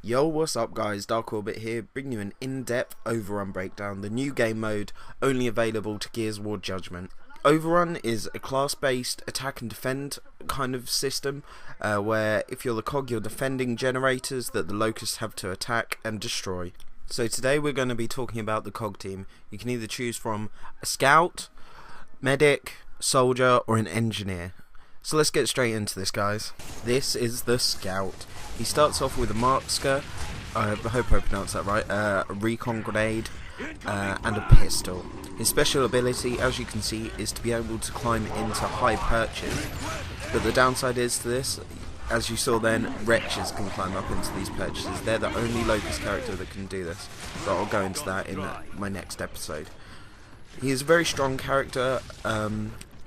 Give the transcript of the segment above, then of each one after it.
Yo, what's up guys, Dark Orbit here, bringing you an in-depth OverRun breakdown, the new game mode only available to Gears of War Judgement. OverRun is a class-based attack and defend kind of system, where if you're the cog, you're defending generators that the locusts have to attack and destroy. So today we're going to be talking about the cog team. You can either choose from a scout, medic, soldier, or an engineer. So let's get straight into this, guys. This is the scout. He starts off with a markscar, I hope I pronounced that right, a recon grenade, and a pistol. His special ability, as you can see, is to be able to climb into high perches. But the downside is to this, as you saw then, wretches can climb up into these perches. They're the only locust character that can do this, but I'll go into that in my next episode. He is a very strong character,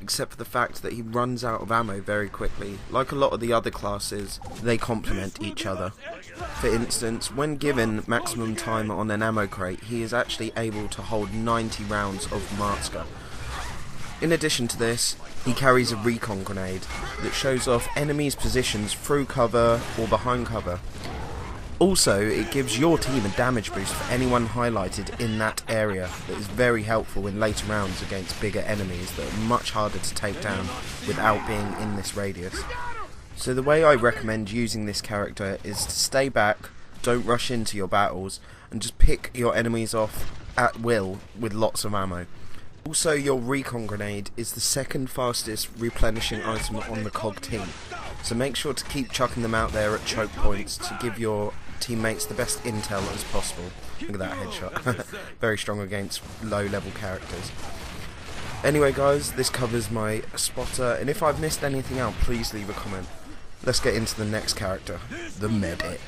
except for the fact that he runs out of ammo very quickly. Like a lot of the other classes, they complement each other. For instance, when given maximum time on an ammo crate, he is actually able to hold 90 rounds of markscar. In addition to this, he carries a recon grenade that shows off enemies' positions through cover or behind cover. Also, it gives your team a damage boost for anyone highlighted in that area that is very helpful in later rounds against bigger enemies that are much harder to take down without being in this radius. So the way I recommend using this character is to stay back, don't rush into your battles, and just pick your enemies off at will with lots of ammo. Also, your recon grenade is the second fastest replenishing item on the cog team, so make sure to keep chucking them out there at choke points to give your teammates the best intel as possible. Look at that headshot. Very strong against low level characters. Anyway guys, this covers my spotter, and if I've missed anything out, please leave a comment. Let's get into the next character, the medic.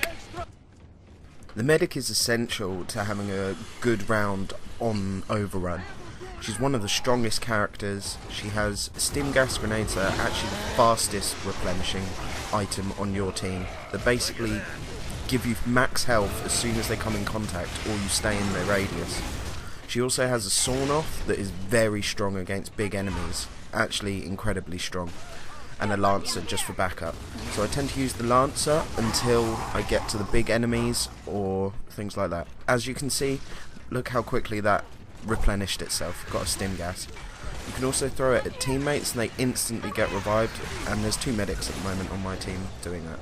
The medic is essential to having a good round on OverRun. She's one of the strongest characters. She has stim gas grenades that are actually the fastest replenishing item on your team, that basically give you max health as soon as they come in contact or you stay in their radius. She also has a sawn-off that is very strong against big enemies, actually incredibly strong, and a lancer just for backup. So I tend to use the lancer until I get to the big enemies or things like that. As you can see, look how quickly that replenished itself. Got a stim gas. You can also throw it at teammates and they instantly get revived, and there's 2 medics at the moment on my team doing that.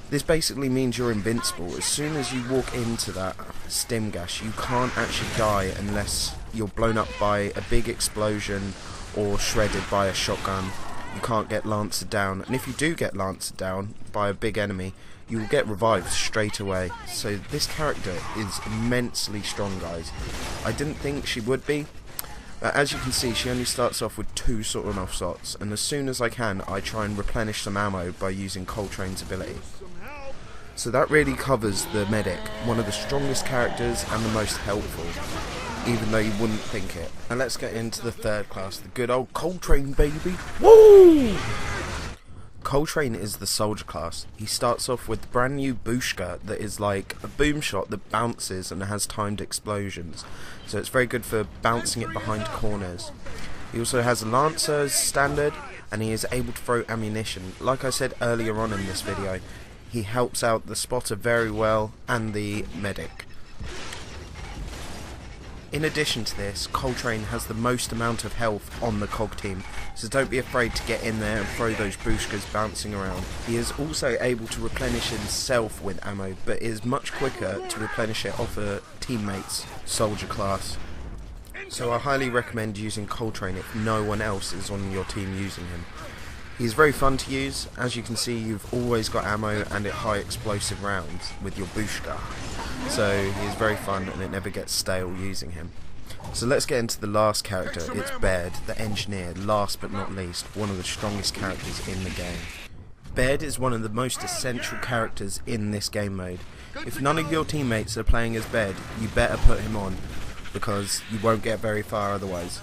This basically means you're invincible. As soon as you walk into that stim gas, you can't actually die unless you're blown up by a big explosion or shredded by a shotgun. You can't get lancered down, and if you do get lancered down by a big enemy, you will get revived straight away. So this character is immensely strong, guys. I didn't think she would be, but as you can see, she only starts off with 2 sawn-off shots, and as soon as I can, I try and replenish some ammo by using Coltrane's ability. So that really covers the medic, one of the strongest characters and the most helpful, even though you wouldn't think it. And let's get into the third class, the good old Coltrane, baby. Woo! Coltrane is the soldier class. He starts off with the brand new Bushka that is like a boom shot that bounces and has timed explosions. So it's very good for bouncing it behind corners. He also has a lancer as standard, and he is able to throw ammunition. Like I said earlier on in this video, he helps out the spotter very well and the medic. In addition to this, Coltrane has the most amount of health on the cog team, so don't be afraid to get in there and throw those Bushkas bouncing around. He is also able to replenish himself with ammo, but is much quicker to replenish it off a teammate's soldier class. So I highly recommend using Coltrane if no one else is on your team using him. He's very fun to use. As you can see, you've always got ammo and high explosive rounds with your Bushka. So he is very fun and it never gets stale using him. So let's get into the last character. It's Baird, the engineer, last but not least, one of the strongest characters in the game. Baird is one of the most essential characters in this game mode. If none of your teammates are playing as Baird, you better put him on, because you won't get very far otherwise.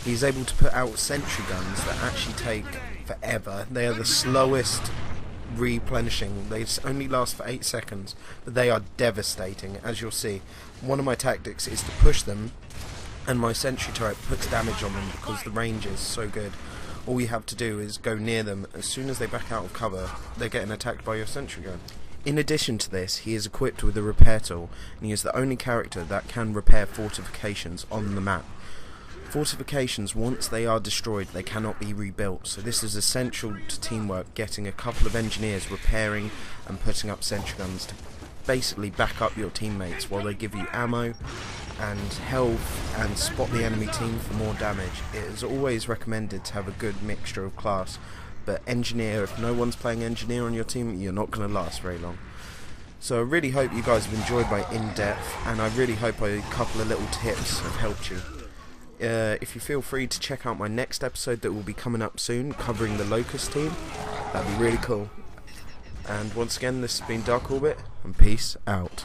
He's able to put out sentry guns that actually take forever. They are the slowest replenishing. They only last for 8 seconds, but they are devastating, as you'll see. One of my tactics is to push them, and my sentry turret puts damage on them because the range is so good. All you have to do is go near them. As soon as they back out of cover, they're getting attacked by your sentry gun. In addition to this, he is equipped with a repair tool, and he is the only character that can repair fortifications on the map. Fortifications, once they are destroyed, they cannot be rebuilt, so this is essential to teamwork, getting a couple of engineers repairing and putting up sentry guns to basically back up your teammates while they give you ammo and health and spot the enemy team for more damage. It is always recommended to have a good mixture of class, but engineer, if no one's playing engineer on your team, you're not going to last very long. So I really hope you guys have enjoyed my in-depth, and I really hope a couple of little tips have helped you. If you feel free to check out my next episode that will be coming up soon, covering the Locust team, that'd be really cool. And once again, this has been Dark Orbit, and peace out.